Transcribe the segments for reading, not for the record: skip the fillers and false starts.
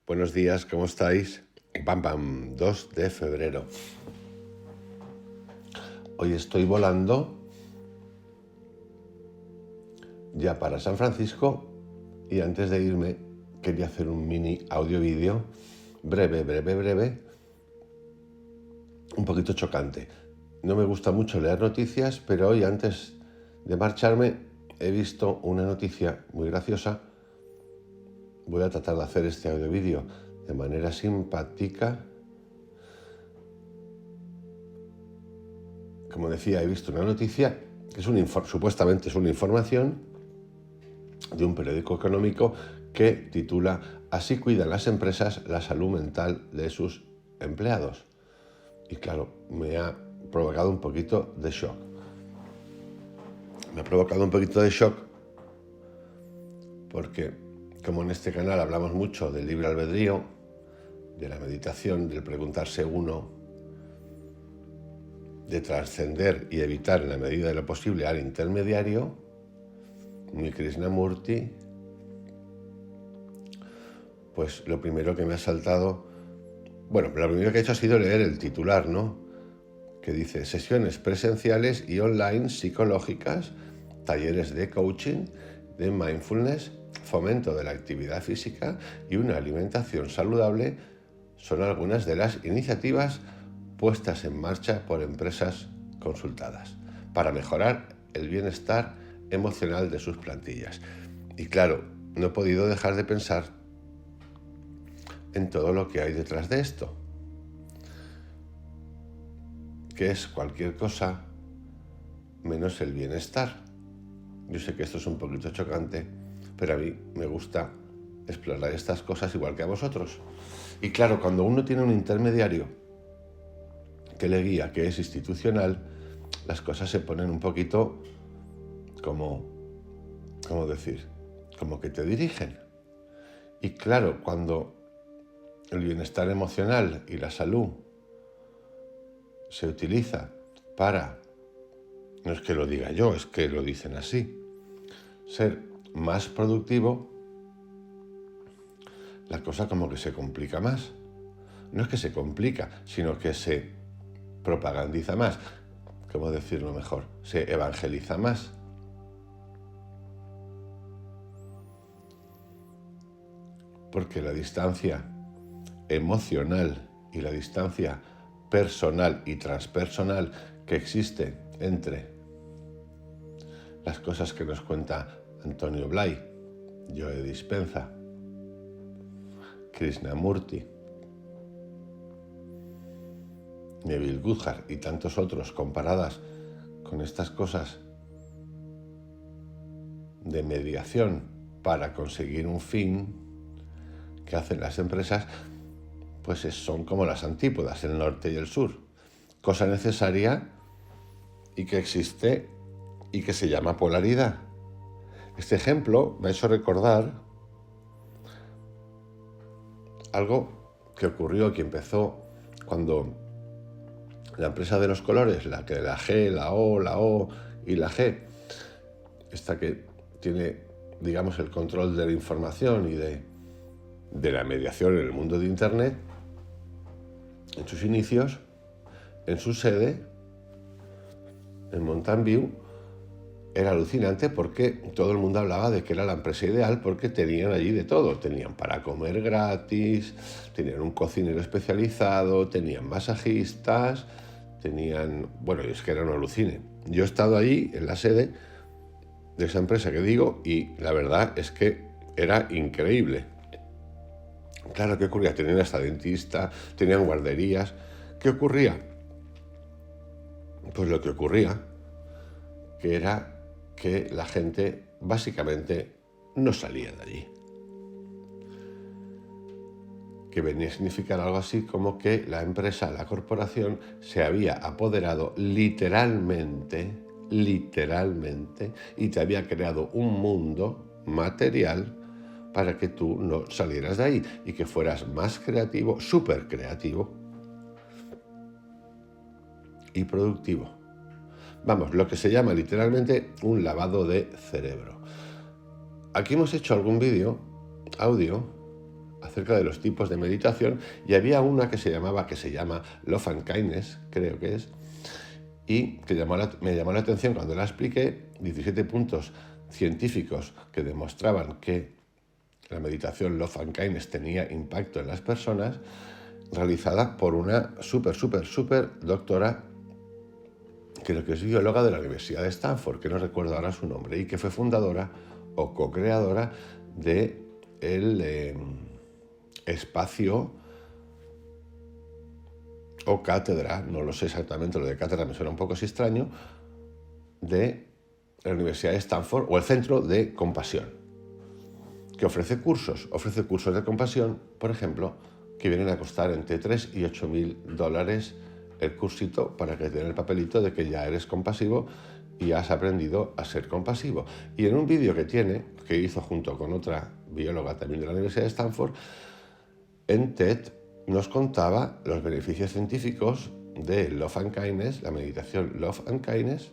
Buenos días, ¿cómo estáis? Pam, pam, 2 de febrero. Hoy estoy volando ya para San Francisco y antes de irme quería hacer un mini audio-vídeo breve, un poquito chocante. No me gusta mucho leer noticias, pero hoy antes de marcharme he visto una noticia muy graciosa. Voy a tratar de hacer este audio-vídeo de manera simpática. Como decía, he visto una noticia que supuestamente es una información de un periódico económico que titula "Así cuidan las empresas la salud mental de sus empleados". Y claro, me ha provocado un poquito de shock. Porque, como en este canal hablamos mucho del libre albedrío, de la meditación, del preguntarse uno, de trascender y evitar en la medida de lo posible al intermediario, mi Krishnamurti, pues lo primero que me ha saltado, lo primero que he hecho ha sido leer el titular, ¿no? Que dice: sesiones presenciales y online psicológicas, talleres de coaching, de mindfulness, fomento de la actividad física y una alimentación saludable son algunas de las iniciativas puestas en marcha por empresas consultadas para mejorar el bienestar emocional de sus plantillas. Y claro, no he podido dejar de pensar en todo lo que hay detrás de esto, que es cualquier cosa menos el bienestar. Yo sé que esto es un poquito chocante, pero a mí me gusta explorar estas cosas igual que a vosotros. Y claro, cuando uno tiene un intermediario que le guía, que es institucional, las cosas se ponen un poquito como que te dirigen. Y claro, cuando el bienestar emocional y la salud se utiliza para, no es que lo diga yo, es que lo dicen así, ser más productivo, la cosa como que se complica más. No es que se complica, sino que se propagandiza más. ¿Cómo decirlo mejor? Se evangeliza más. Porque la distancia emocional y la distancia personal y transpersonal que existe entre las cosas que nos cuenta Antonio Blay, Joe Dispenza, Krishnamurti, Neville Goddard y tantos otros, comparadas con estas cosas de mediación para conseguir un fin que hacen las empresas, pues son como las antípodas, el norte y el sur. Cosa necesaria y que existe y que se llama polaridad. Este ejemplo me ha hecho recordar algo que ocurrió, que empezó cuando la empresa de los colores, la G, la O y la G, esta que tiene, digamos, el control de la información y de la mediación en el mundo de Internet, en sus inicios, en su sede, en Mountain View, era alucinante porque todo el mundo hablaba de que era la empresa ideal porque tenían allí de todo. Tenían para comer gratis, tenían un cocinero especializado, tenían masajistas, es que era un alucine. Yo he estado allí en la sede de esa empresa que digo y la verdad es que era increíble. Claro, ¿qué ocurría? Tenían hasta dentista, tenían guarderías. ¿Qué ocurría? Pues lo que ocurría, que era que la gente básicamente no salía de allí. Que venía a significar algo así como que la empresa, la corporación, se había apoderado literalmente, y te había creado un mundo material para que tú no salieras de ahí y que fueras más creativo, súper creativo y productivo. Vamos, lo que se llama literalmente un lavado de cerebro. Aquí hemos hecho algún audio, acerca de los tipos de meditación, y había una que se llama Love and Kindness, creo que es, y que me llamó la atención cuando la expliqué. 17 puntos científicos que demostraban que la meditación Love and Kindness tenía impacto en las personas, realizada por una súper doctora, creo que es bióloga de la Universidad de Stanford, que no recuerdo ahora su nombre, y que fue fundadora o co-creadora de el espacio o cátedra, no lo sé exactamente, lo de cátedra me suena un poco así extraño, de la Universidad de Stanford, o el Centro de Compasión, que ofrece cursos de compasión, por ejemplo, que vienen a costar entre 3 y 8 mil dólares el cursito, para que te den el papelito de que ya eres compasivo y has aprendido a ser compasivo. Y en un vídeo que hizo junto con otra bióloga también de la Universidad de Stanford, en TED, nos contaba los beneficios científicos de Love and Kindness, la meditación Love and Kindness,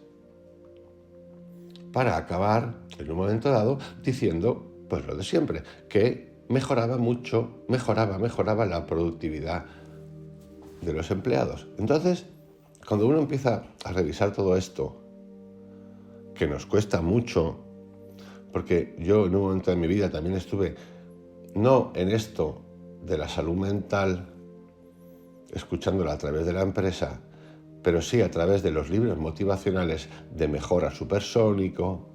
para acabar en un momento dado diciendo pues lo de siempre, que mejoraba la productividad de los empleados. Entonces, cuando uno empieza a revisar todo esto, que nos cuesta mucho, porque yo en un momento de mi vida también estuve, no en esto de la salud mental, escuchándola a través de la empresa, pero sí a través de los libros motivacionales de mejora supersónico,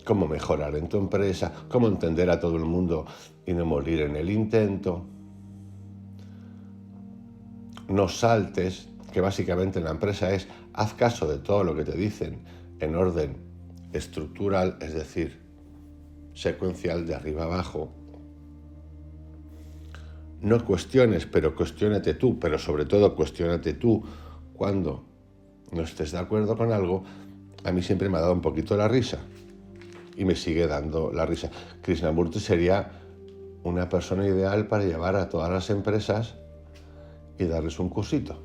cómo mejorar en tu empresa, cómo entender a todo el mundo y no morir en el intento. No saltes, que básicamente en la empresa es haz caso de todo lo que te dicen en orden estructural, es decir, secuencial de arriba abajo. No cuestiones, pero cuestiónate tú, pero sobre todo cuestiónate tú cuando no estés de acuerdo con algo. A mí siempre me ha dado un poquito la risa y me sigue dando la risa. Krishnamurti sería una persona ideal para llevar a todas las empresas y darles un cursito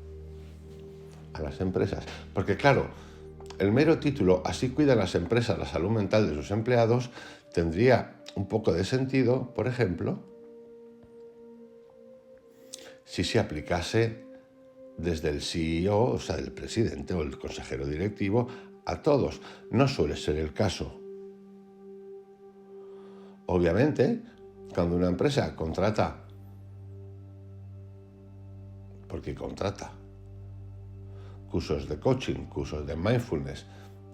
a las empresas. Porque claro, el mero título, así cuidan las empresas la salud mental de sus empleados, tendría un poco de sentido, por ejemplo, si se aplicase desde el CEO, o sea, el presidente o el consejero directivo, a todos. No suele ser el caso. Obviamente, cuando una empresa contrata, porque contrata cursos de coaching, cursos de mindfulness,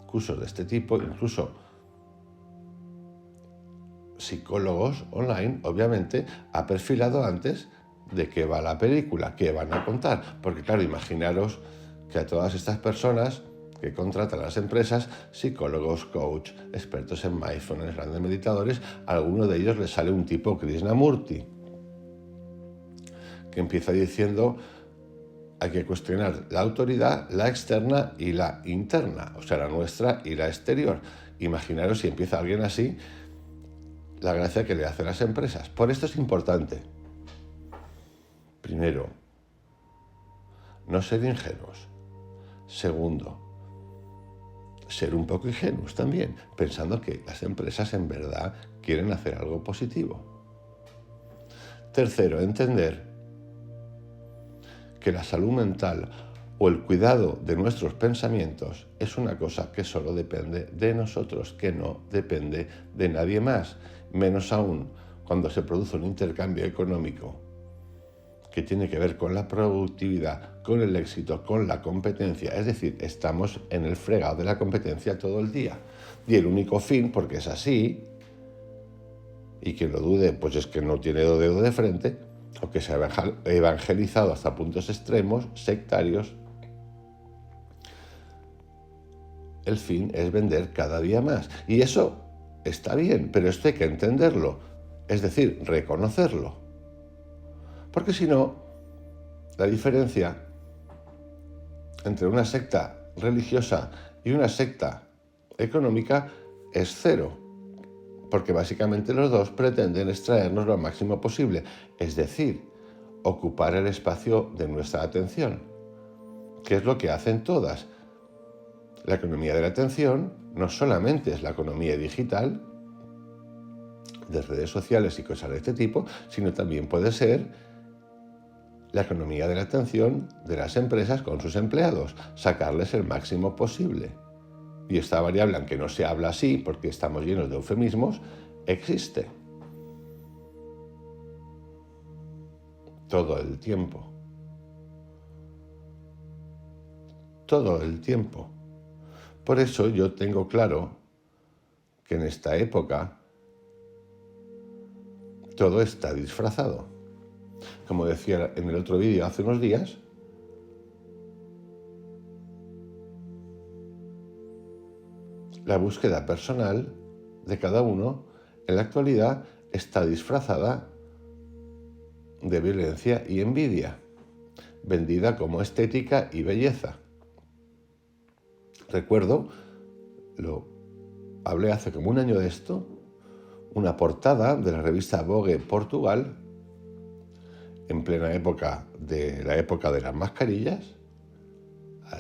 cursos de este tipo, incluso psicólogos online, obviamente ha perfilado antes de qué va la película, qué van a contar. Porque claro, imaginaros que a todas estas personas que contratan las empresas, psicólogos, coach, expertos en mindfulness, grandes meditadores, a alguno de ellos les sale un tipo Krishnamurti, que empieza diciendo hay que cuestionar la autoridad, la externa y la interna, o sea, la nuestra y la exterior. Imaginaros si empieza alguien así, la gracia que le hacen las empresas. Por esto es importante, primero, no ser ingenuos. Segundo, ser un poco ingenuos también, pensando que las empresas en verdad quieren hacer algo positivo. Tercero, entender que la salud mental o el cuidado de nuestros pensamientos es una cosa que solo depende de nosotros, que no depende de nadie más, menos aún cuando se produce un intercambio económico que tiene que ver con la productividad, con el éxito, con la competencia. Es decir, estamos en el fregado de la competencia todo el día. Y el único fin, porque es así, y quien lo dude, pues es que no tiene dedo de frente, o que se ha evangelizado hasta puntos extremos, sectarios. El fin es vender cada día más. Y eso está bien, pero esto hay que entenderlo, es decir, reconocerlo. Porque si no, la diferencia entre una secta religiosa y una secta económica es cero. Porque básicamente los dos pretenden extraernos lo máximo posible, es decir, ocupar el espacio de nuestra atención, que es lo que hacen todas. La economía de la atención no solamente es la economía digital, de redes sociales y cosas de este tipo, sino también puede ser la economía de la atención de las empresas con sus empleados, sacarles el máximo posible. Y esta variable, aunque no se habla así, porque estamos llenos de eufemismos, existe. Todo el tiempo. Todo el tiempo. Por eso yo tengo claro que en esta época todo está disfrazado. Como decía en el otro vídeo hace unos días, la búsqueda personal de cada uno en la actualidad está disfrazada de violencia y envidia, vendida como estética y belleza. Recuerdo, lo hablé hace como un año de esto, una portada de la revista Vogue Portugal, en plena época de las mascarillas,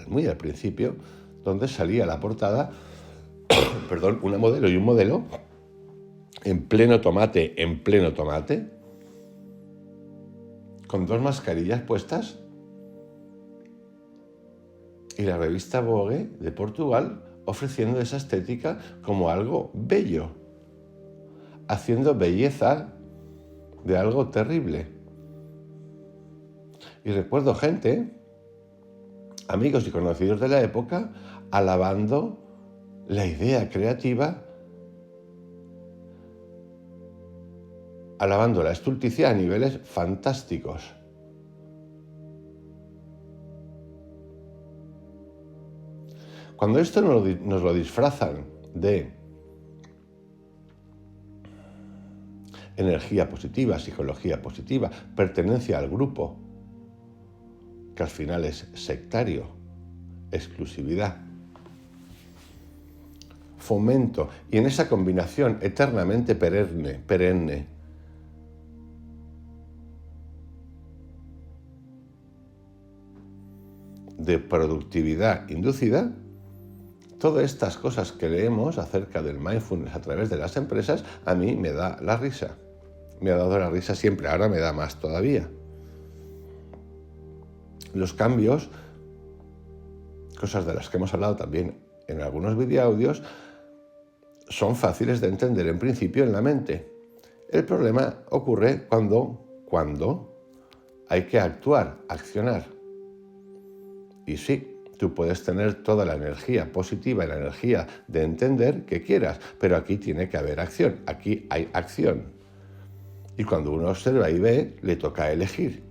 muy al principio, donde salía la portada, una modelo y un modelo, en pleno tomate, con dos mascarillas puestas, y la revista Vogue de Portugal ofreciendo esa estética como algo bello, haciendo belleza de algo terrible. Y recuerdo gente, amigos y conocidos de la época, alabando la idea creativa, alabando la estulticia a niveles fantásticos. Cuando esto nos lo disfrazan de energía positiva, psicología positiva, pertenencia al grupo, que al final es sectario, exclusividad, fomento, y en esa combinación eternamente perenne, de productividad inducida, todas estas cosas que leemos acerca del mindfulness a través de las empresas, a mí me da la risa. Me ha dado la risa siempre, ahora me da más todavía. Los cambios, cosas de las que hemos hablado también en algunos videoaudios, son fáciles de entender en principio en la mente. El problema ocurre cuando hay que actuar, accionar. Y sí, tú puedes tener toda la energía positiva y la energía de entender que quieras, pero aquí tiene que haber acción, aquí hay acción. Y cuando uno observa y ve, le toca elegir.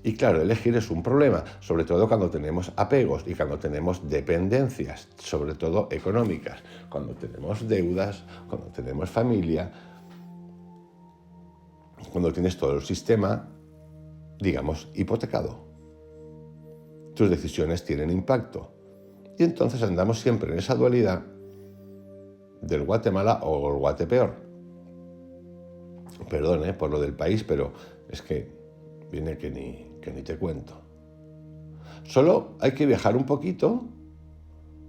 Y claro, elegir es un problema, sobre todo cuando tenemos apegos y cuando tenemos dependencias, sobre todo económicas, cuando tenemos deudas, cuando tenemos familia, cuando tienes todo el sistema, digamos, hipotecado. Tus decisiones tienen impacto. Y entonces andamos siempre en esa dualidad del Guatemala o el Guatepeor. Perdón, por lo del país, pero es que viene que ni te cuento. Solo hay que viajar un poquito,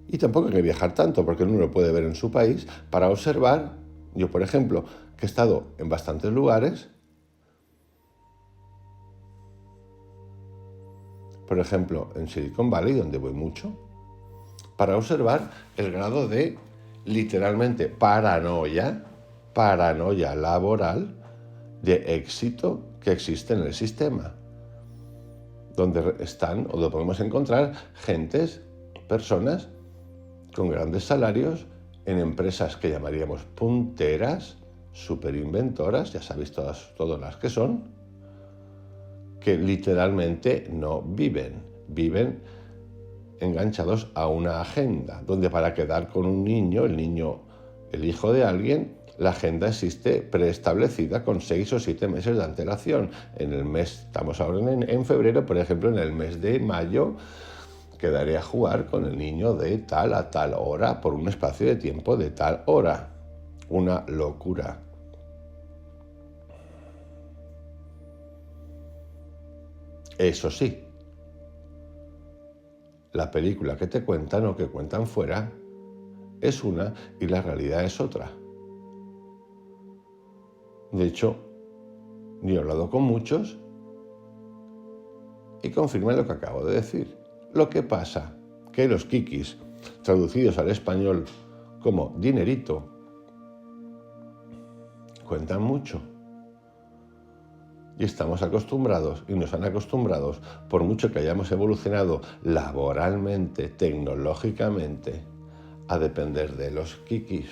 y tampoco hay que viajar tanto, porque uno lo puede ver en su país, para observar. Yo, por ejemplo, que he estado en bastantes lugares, por ejemplo, en Silicon Valley, donde voy mucho, para observar el grado de, literalmente, paranoia laboral, de éxito que existe en el sistema, donde están o donde podemos encontrar personas con grandes salarios en empresas que llamaríamos punteras, superinventoras, ya sabéis todas las que son, que literalmente no viven enganchados a una agenda, donde para quedar con un niño, el hijo de alguien, la agenda existe preestablecida con 6 o 7 meses de antelación. Estamos ahora en febrero, por ejemplo, en el mes de mayo, quedaré a jugar con el niño de tal a tal hora, por un espacio de tiempo de tal hora. Una locura. Eso sí, la película que te cuentan o que cuentan fuera es una y la realidad es otra. De hecho, yo he hablado con muchos y confirman lo que acabo de decir. Lo que pasa que los kikis, traducidos al español como dinerito, cuentan mucho. Y estamos acostumbrados, y nos han acostumbrado, por mucho que hayamos evolucionado laboralmente, tecnológicamente, a depender de los kikis.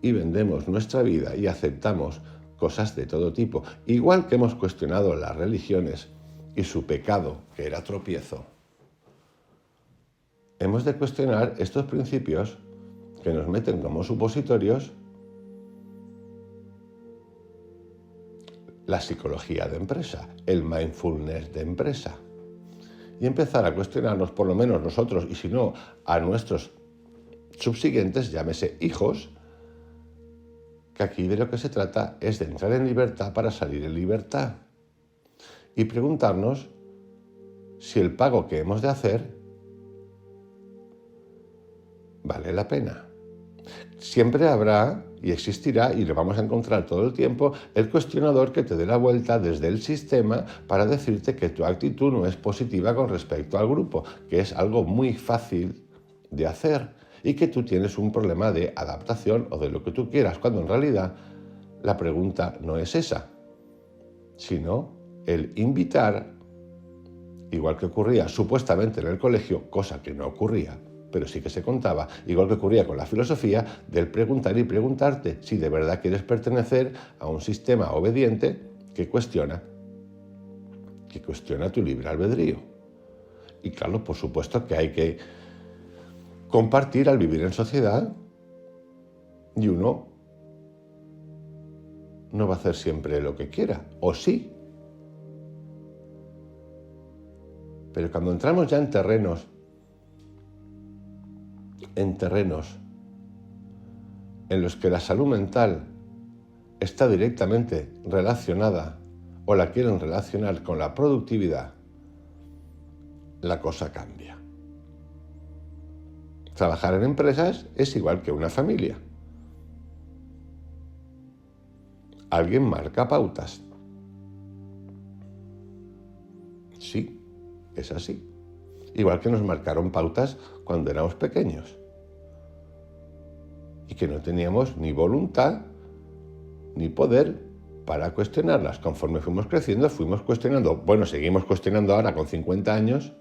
Y vendemos nuestra vida y aceptamos cosas de todo tipo, igual que hemos cuestionado las religiones y su pecado, que era tropiezo. Hemos de cuestionar estos principios que nos meten como supositorios la psicología de empresa, el mindfulness de empresa, y empezar a cuestionarnos, por lo menos nosotros, y si no, a nuestros subsiguientes, llámese hijos, que aquí de lo que se trata es de entrar en libertad para salir en libertad, y preguntarnos si el pago que hemos de hacer vale la pena. Siempre habrá y existirá, y lo vamos a encontrar todo el tiempo, el cuestionador que te dé la vuelta desde el sistema para decirte que tu actitud no es positiva con respecto al grupo, que es algo muy fácil de hacer y que tú tienes un problema de adaptación o de lo que tú quieras, cuando en realidad la pregunta no es esa, sino el invitar, igual que ocurría supuestamente en el colegio, cosa que no ocurría, pero sí que se contaba, igual que ocurría con la filosofía, del preguntar y preguntarte si de verdad quieres pertenecer a un sistema obediente que cuestiona tu libre albedrío. Y claro, por supuesto que hay que compartir al vivir en sociedad, y uno no va a hacer siempre lo que quiera, o sí. Pero cuando entramos ya en terrenos en los que la salud mental está directamente relacionada o la quieren relacionar con la productividad, la cosa cambia. Trabajar en empresas es igual que una familia. Alguien marca pautas. Sí, es así. Igual que nos marcaron pautas cuando éramos pequeños. Y que no teníamos ni voluntad ni poder para cuestionarlas. Conforme fuimos creciendo, fuimos cuestionando. Bueno, seguimos cuestionando ahora con 50 años,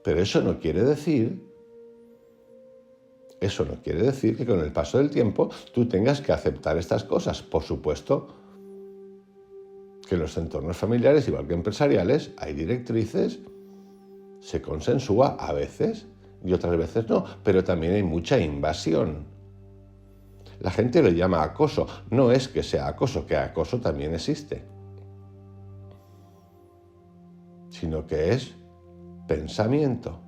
pero eso no quiere decir que con el paso del tiempo tú tengas que aceptar estas cosas. Por supuesto que en los entornos familiares, igual que empresariales, hay directrices, se consensúa a veces y otras veces no, pero también hay mucha invasión. La gente lo llama acoso. No es que sea acoso, que acoso también existe, sino que es pensamiento.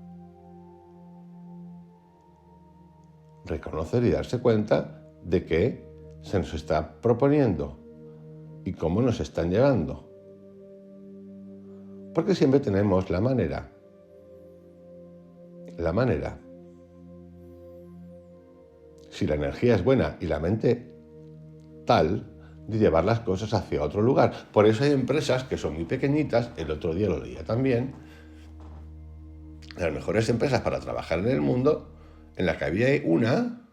Reconocer y darse cuenta de que se nos está proponiendo y cómo nos están llevando. Porque siempre tenemos la manera, si la energía es buena y la mente tal, de llevar las cosas hacia otro lugar. Por eso hay empresas que son muy pequeñitas, el otro día lo leía también, las mejores empresas para trabajar en el mundo, en la que había una,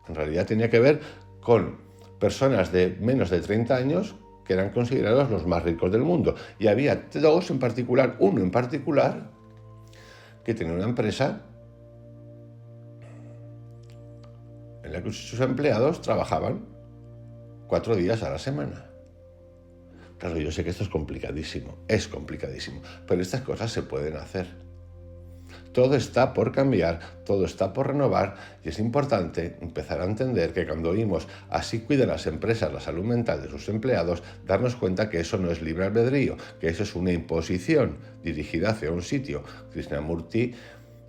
en realidad tenía que ver con personas de menos de 30 años que eran considerados los más ricos del mundo. Y había dos en particular, uno en particular, que tenía una empresa en la que sus empleados trabajaban 4 días a la semana. Claro, yo sé que esto es complicadísimo, pero estas cosas se pueden hacer. Todo está por cambiar, todo está por renovar, y es importante empezar a entender que cuando oímos así cuidan las empresas la salud mental de sus empleados, darnos cuenta que eso no es libre albedrío, que eso es una imposición dirigida hacia un sitio. Krishnamurti,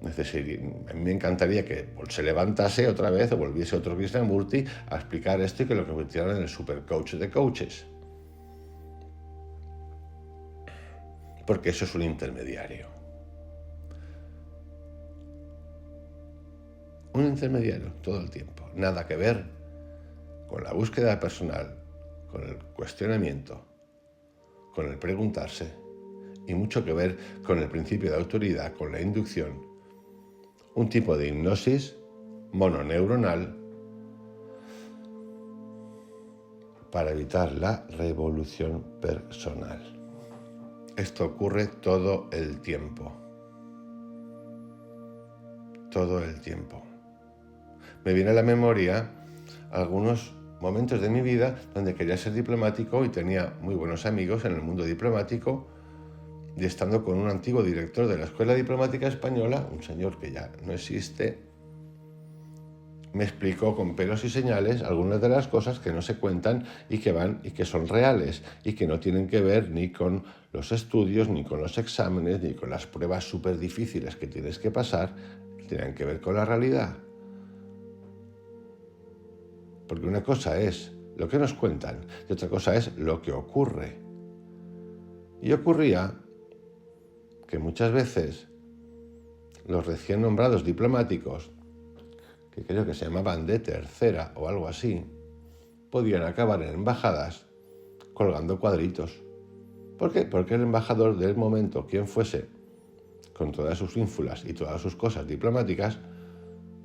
a mí me encantaría que se levantase otra vez o volviese otro Krishnamurti a explicar esto y que lo convirtieran en el supercoach de coaches. Porque eso es un intermediario. Un intermediario todo el tiempo. Nada que ver con la búsqueda personal, con el cuestionamiento, con el preguntarse y mucho que ver con el principio de autoridad, con la inducción. Un tipo de hipnosis mononeuronal para evitar la revolución personal. Esto ocurre todo el tiempo. Todo el tiempo. Me viene a la memoria algunos momentos de mi vida donde quería ser diplomático y tenía muy buenos amigos en el mundo diplomático, y estando con un antiguo director de la Escuela Diplomática Española, un señor que ya no existe, me explicó con pelos y señales algunas de las cosas que no se cuentan y que son reales y que no tienen que ver ni con los estudios, ni con los exámenes, ni con las pruebas súper difíciles que tienes que pasar, tienen que ver con la realidad. Porque una cosa es lo que nos cuentan y otra cosa es lo que ocurre. Y ocurría que muchas veces los recién nombrados diplomáticos, que creo que se llamaban de tercera o algo así, podían acabar en embajadas colgando cuadritos. ¿Por qué? Porque el embajador del momento, quien fuese, con todas sus ínfulas y todas sus cosas diplomáticas,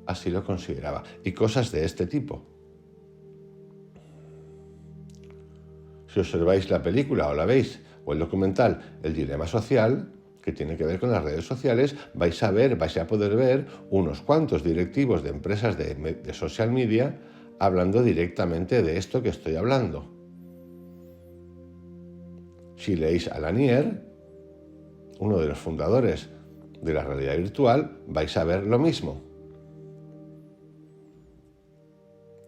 así lo consideraba. Y cosas de este tipo. Si observáis la película o la veis, o el documental El dilema social, que tiene que ver con las redes sociales, vais a poder ver unos cuantos directivos de empresas de social media hablando directamente de esto que estoy hablando. Si leéis a Lanier, uno de los fundadores de la realidad virtual, vais a ver lo mismo.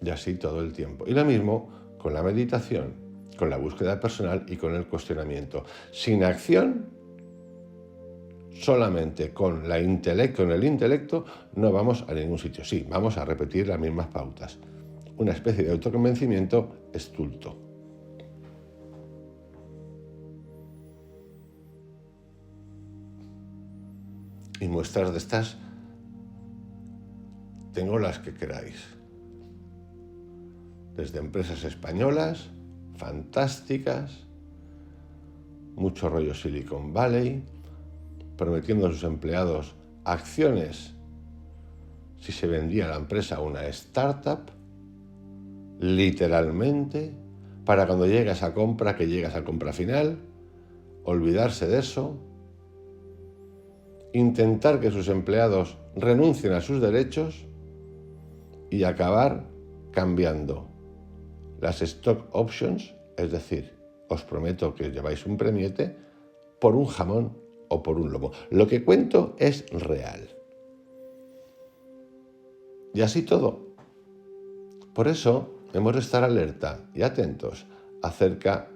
Y así todo el tiempo. Y lo mismo con la meditación, con la búsqueda personal y con el cuestionamiento. Sin acción, solamente con el intelecto, no vamos a ningún sitio. Sí, vamos a repetir las mismas pautas. Una especie de autoconvencimiento estulto. Y muestras de estas tengo las que queráis. Desde empresas españolas, fantásticas, mucho rollo Silicon Valley, prometiendo a sus empleados acciones si se vendía la empresa a una startup, literalmente, para cuando llegas a compra, que llegas a compra final, olvidarse de eso, intentar que sus empleados renuncien a sus derechos y acabar cambiando las stock options, es decir, os prometo que os lleváis un premiete, por un jamón o por un lomo. Lo que cuento es real. Y así todo. Por eso hemos de estar alerta y atentos acerca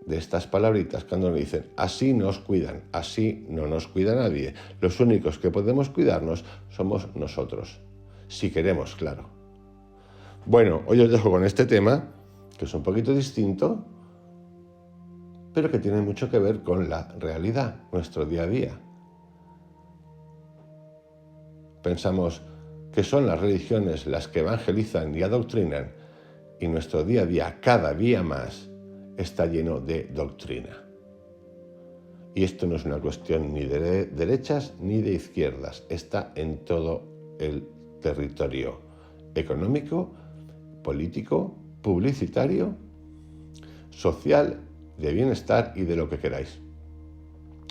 de estas palabritas cuando nos dicen así nos cuidan, así no nos cuida nadie. Los únicos que podemos cuidarnos somos nosotros, si queremos, claro. Bueno, hoy os dejo con este tema, que es un poquito distinto, pero que tiene mucho que ver con la realidad, nuestro día a día. Pensamos que son las religiones las que evangelizan y adoctrinan, y nuestro día a día, cada día más, está lleno de doctrina. Y esto no es una cuestión ni de derechas ni de izquierdas, está en todo el territorio económico, político, publicitario, social, de bienestar y de lo que queráis.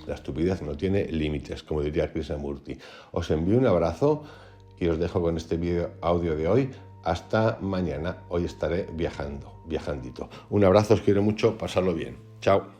La estupidez no tiene límites, como diría Krishnamurti. Os envío un abrazo y os dejo con este audio de hoy. Hasta mañana. Hoy estaré viajandito. Un abrazo, os quiero mucho, pasadlo bien. Chao.